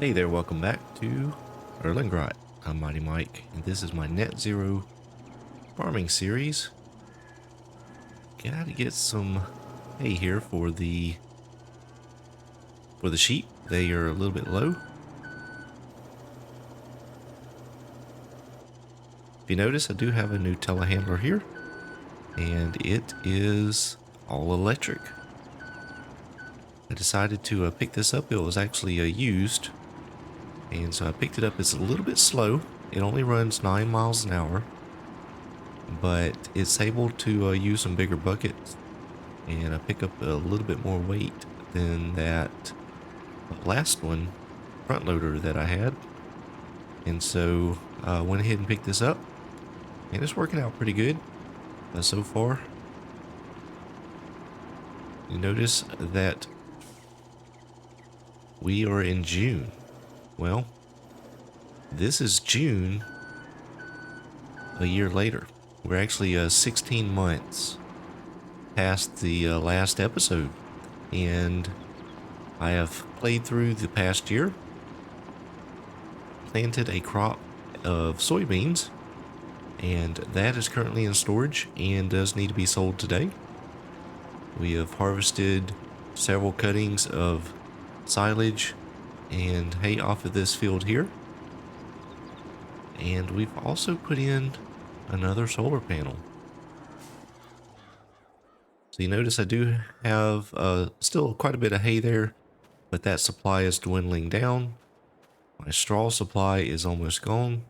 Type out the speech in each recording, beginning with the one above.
Hey there, welcome back to Erlengrot. I'm Mighty Mike, and this is my net zero farming series. Gotta get some hay here for the sheep. They are a little bit low. If you notice, I do have a new telehandler here, and it is all electric. I decided to pick this up. It was actually used, and so I picked it up. It's a little bit slow. It only runs 9 miles an hour, but it's able to use some bigger buckets and pick up a little bit more weight than that last one, front loader that I had. And so I went ahead and picked this up, and it's working out pretty good so far. You notice that we are in June. Well, this is June a year later. We're actually 16 months past the last episode, and I have played through the past year, planted a crop of soybeans, and that is currently in storage and does need to be sold today. We have harvested several cuttings of silage and hay off of this field here, and we've also put in another solar panel. So you notice I do have still quite a bit of hay there, but that supply is dwindling down. My straw supply is almost gone.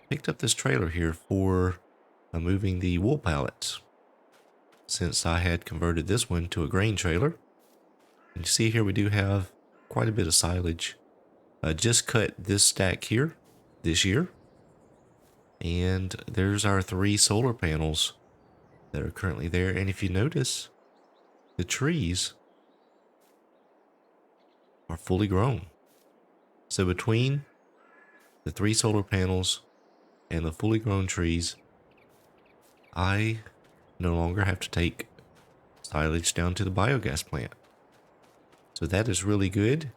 Picked up this trailer here for moving the wool pallets, since I had converted this one to a grain trailer. And you see here we do have quite a bit of silage. I just cut this stack here this year, and there's our 3 solar panels that are currently there. And if you notice, the trees are fully grown. So between the 3 solar panels and the fully grown trees, I no longer have to take silage down to the biogas plant. So that is really good.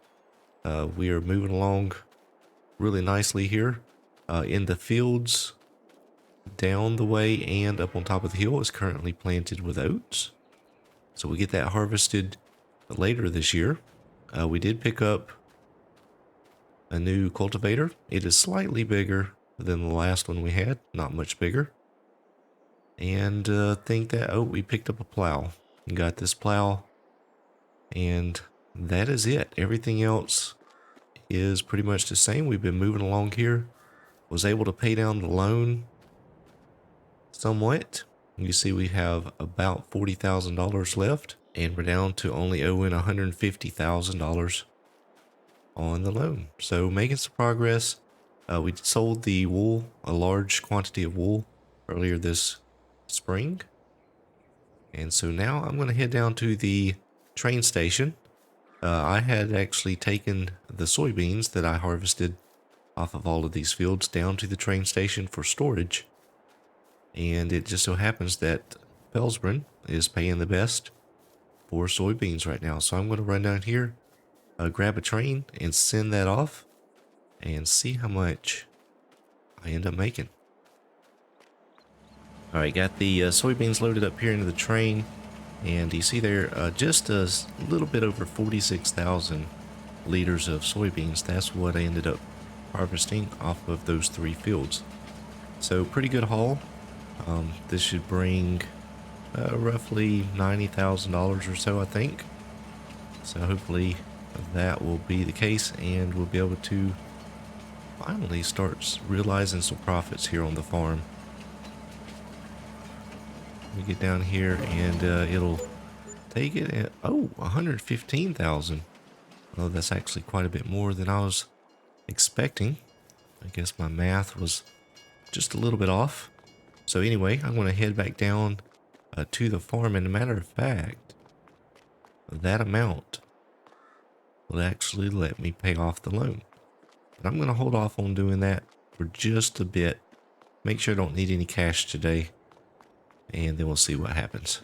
We are moving along really nicely here. In the fields down the way and up on top of the hill is currently planted with oats. So we get that harvested later this year. We did pick up a new cultivator. It is slightly bigger than the last one we had, not much bigger. And think that, we picked up a plow and got this plow, and that is it. Everything else is pretty much the same. We've been moving along here. Was able to pay down the loan somewhat. You see we have about $40,000 left, and we're down to only owing $150,000 on the loan. So making some progress. We sold the wool, a large quantity of wool, earlier this spring. And so now I'm going to head down to the train station. I had actually taken the soybeans that I harvested off of all of these fields down to the train station for storage. And it just so happens that Felsbrunn is paying the best for soybeans right now. So I'm going to run down here, grab a train and send that off and see how much I end up making. Alright, got the soybeans loaded up here into the train, and you see there just a little bit over 46,000 liters of soybeans. That's what I ended up harvesting off of those 3 fields. So pretty good haul. This should bring roughly $90,000 or so, I think. So hopefully that will be the case, and we'll be able to finally start realizing some profits here on the farm. We get down here and it'll take it at 115,000. Oh, that's actually quite a bit more than I was expecting. I guess my math was just a little bit off. So anyway, I'm going to head back down to the farm, and a matter of fact, that amount will actually let me pay off the loan. But I'm going to hold off on doing that for just a bit. Make sure I don't need any cash today, and then we'll see what happens.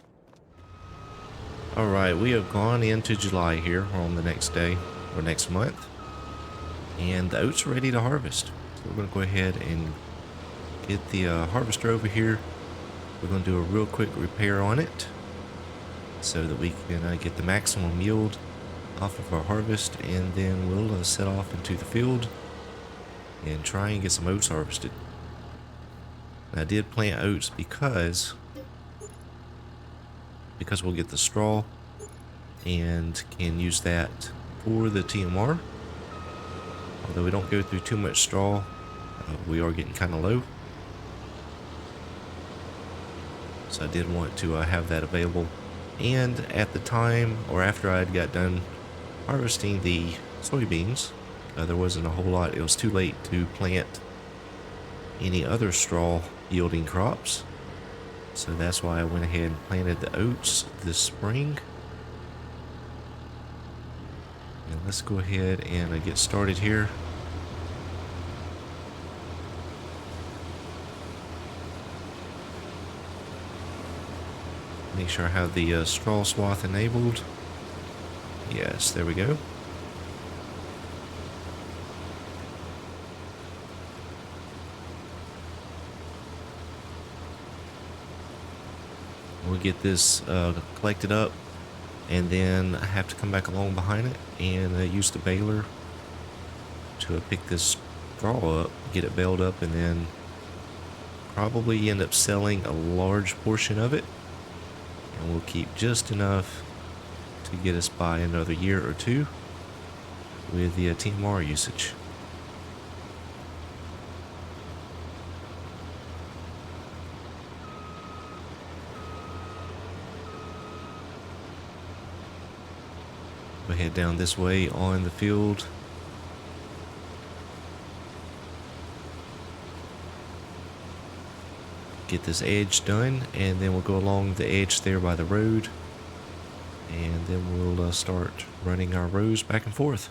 Alright, we have gone into July here. We're on the next day, or next month. And the oats are ready to harvest. So we're going to go ahead and get the harvester over here. We're going to do a real quick repair on it so that we can get the maximum yield off of our harvest, and then we'll set off into the field and try and get some oats harvested. And I did plant oats because we'll get the straw and can use that for the TMR. Although we don't go through too much straw, we are getting kind of low. So I did want to have that available. And at the time, or after I had got done harvesting the soybeans, there wasn't a whole lot. It was too late to plant any other straw yielding crops. So that's why I went ahead and planted the oats this spring. And let's go ahead and get started here. Make sure I have the straw swath enabled. Yes, there we go. We'll get this collected up, and then I have to come back along behind it and use the baler to pick this straw up, get it baled up, and then probably end up selling a large portion of it. And we'll keep just enough to get us by another year or two with the TMR usage. We'll head down this way on the field. Get this edge done, and then we'll go along the edge there by the road, and then we'll start running our rows back and forth.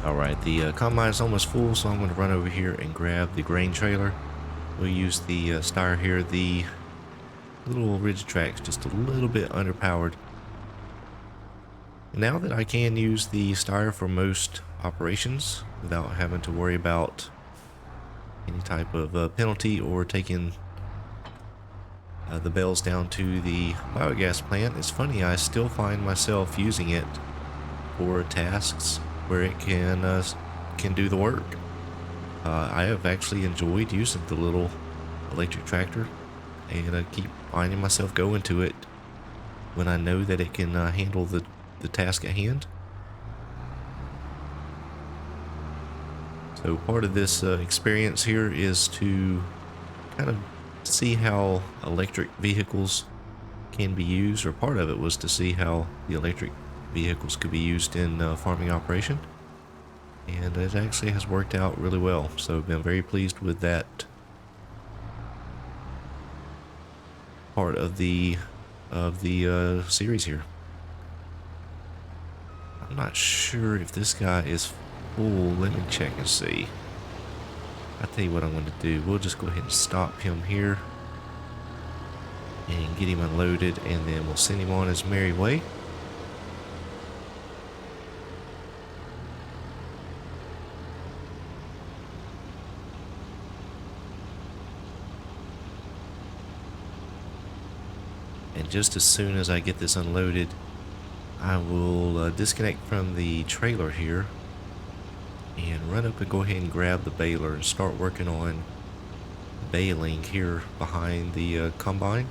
Alright, the combine is almost full, so I'm going to run over here and grab the grain trailer. We'll use the Steyr here. The little ridge track's just a little bit underpowered. Now that I can use the Steyr for most operations without having to worry about any type of penalty or taking the bales down to the biogas plant, it's funny, I still find myself using it for tasks where it can do the work. I have actually enjoyed using the little electric tractor, and I keep finding myself going to it when I know that it can handle the task at hand. So part of this experience here is to kind of see how electric vehicles can be used, or part of it was to see how the electric vehicles could be used in farming operation. And it actually has worked out really well. So I've been very pleased with that part of the series here. I'm not sure if this guy is full. Let me check and see. I'll tell you what I'm going to do. We'll just go ahead and stop him here and get him unloaded, and then we'll send him on his merry way. And just as soon as I get this unloaded, I will disconnect from the trailer here and run up and go ahead and grab the baler and start working on baling here behind the combine,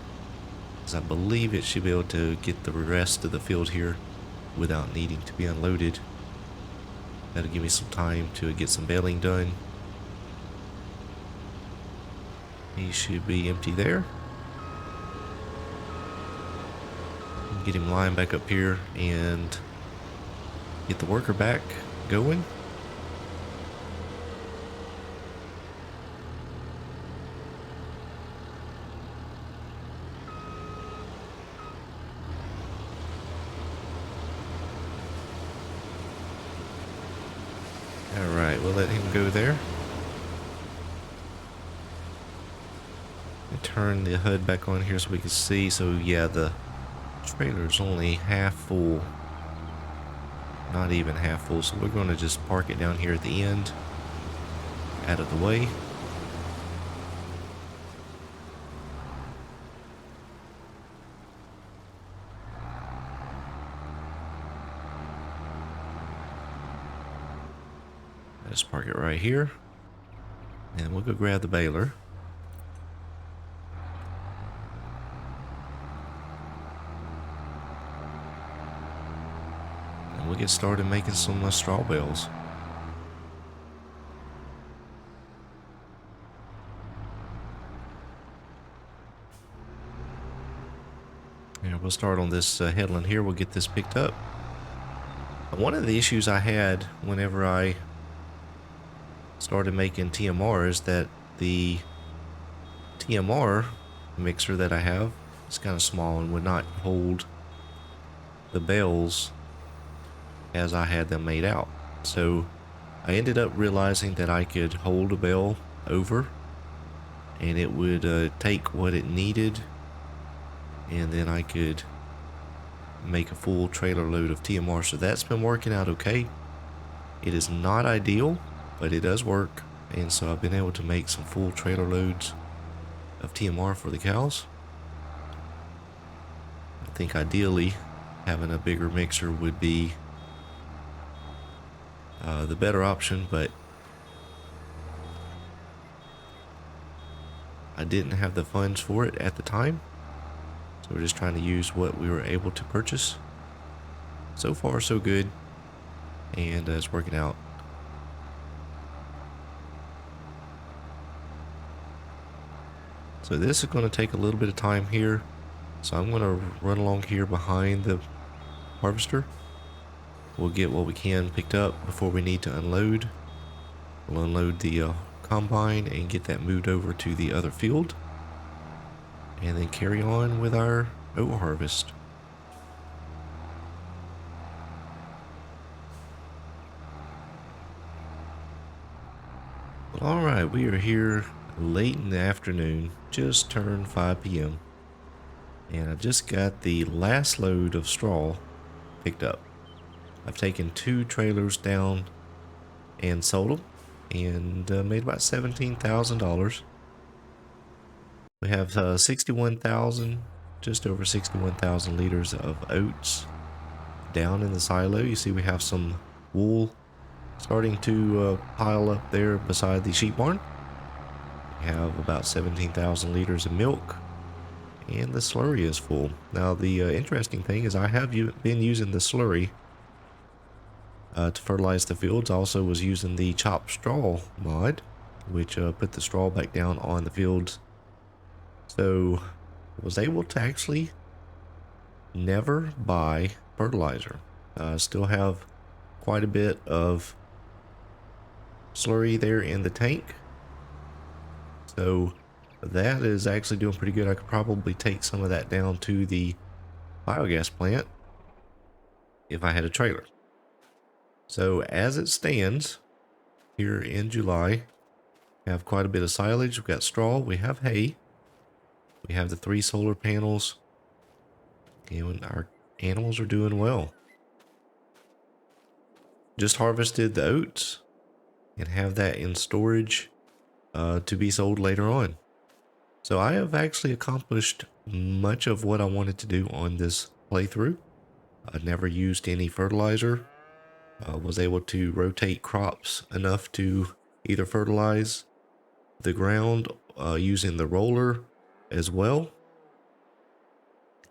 because I believe it should be able to get the rest of the field here without needing to be unloaded. That'll give me some time to get some baling done. He should be empty there. Get him lined back up here and get the worker back going. Alright, we'll let him go there. And turn the HUD back on here so we can see. So yeah, the trailer's only half full, not even half full, so we're going to just park it down here at the end, out of the way. Let's park it right here, and we'll go grab the baler. We'll get started making some straw bales. And we'll start on this headland here. We'll get this picked up. One of the issues I had whenever I started making TMR is that the TMR mixer that I have is kind of small and would not hold the bales as I had them made out. So I ended up realizing that I could hold a bale over and it would take what it needed, and then I could make a full trailer load of TMR. So that's been working out okay. It is not ideal, but it does work, and so I've been able to make some full trailer loads of TMR for the cows. I think ideally having a bigger mixer would be the better option, but I didn't have the funds for it at the time, so we're just trying to use what we were able to purchase. So far so good, and it's working out. So this is going to take a little bit of time here, so I'm going to run along here behind the harvester. We'll get what we can picked up before we need to unload. We'll unload the combine and get that moved over to the other field, and then carry on with our oat harvest. Well, alright, we are here late in the afternoon, just turned 5 p.m. and I just got the last load of straw picked up. I've taken 2 trailers down and sold them, and made about $17,000. We have 61,000, just over 61,000 liters of oats down in the silo. You see we have some wool starting to pile up there beside the sheep barn. We have about 17,000 liters of milk, And the slurry is full. Now the interesting thing is I have been using the slurry to fertilize the fields. I also was using the chopped straw mod, which put the straw back down on the fields. So was able to actually never buy fertilizer. Still have quite a bit of slurry there in the tank. So that is actually doing pretty good. I could probably take some of that down to the biogas plant if I had a trailer. So as it stands here in July, we have quite a bit of silage. We've got straw, we have hay, we have the 3 solar panels, and our animals are doing well. Just harvested the oats and have that in storage to be sold later on. So I have actually accomplished much of what I wanted to do on this playthrough. I never used any fertilizer. Was able to rotate crops enough to either fertilize the ground using the roller as well,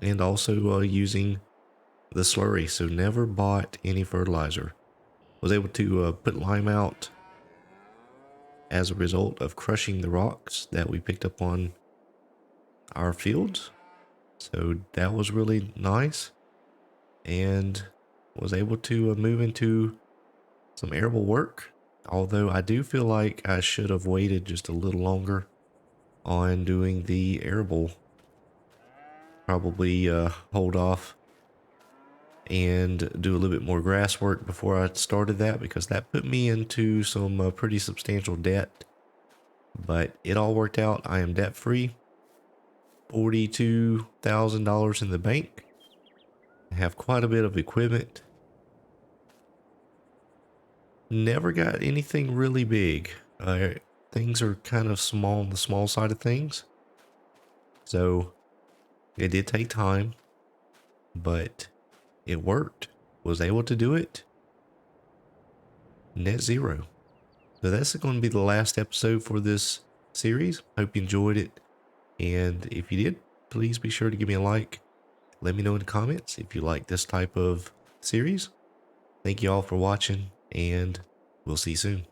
and also using the slurry. So never bought any fertilizer. Was able to put lime out as a result of crushing the rocks that we picked up on our fields. So that was really nice, and was able to move into some arable work. Although I do feel like I should have waited just a little longer on doing the arable. Probably hold off and do a little bit more grass work before I started that, because that put me into some pretty substantial debt. But it all worked out. I am debt free. $42,000 in the bank. I have quite a bit of equipment. Never got anything really big. Things are kind of small on the small side of things. So it did take time, but it worked. Was able to do it. Net zero. So that's going to be the last episode for this series. Hope you enjoyed it. And if you did, please be sure to give me a like. Let me know in the comments if you like this type of series. Thank you all for watching, and we'll see you soon.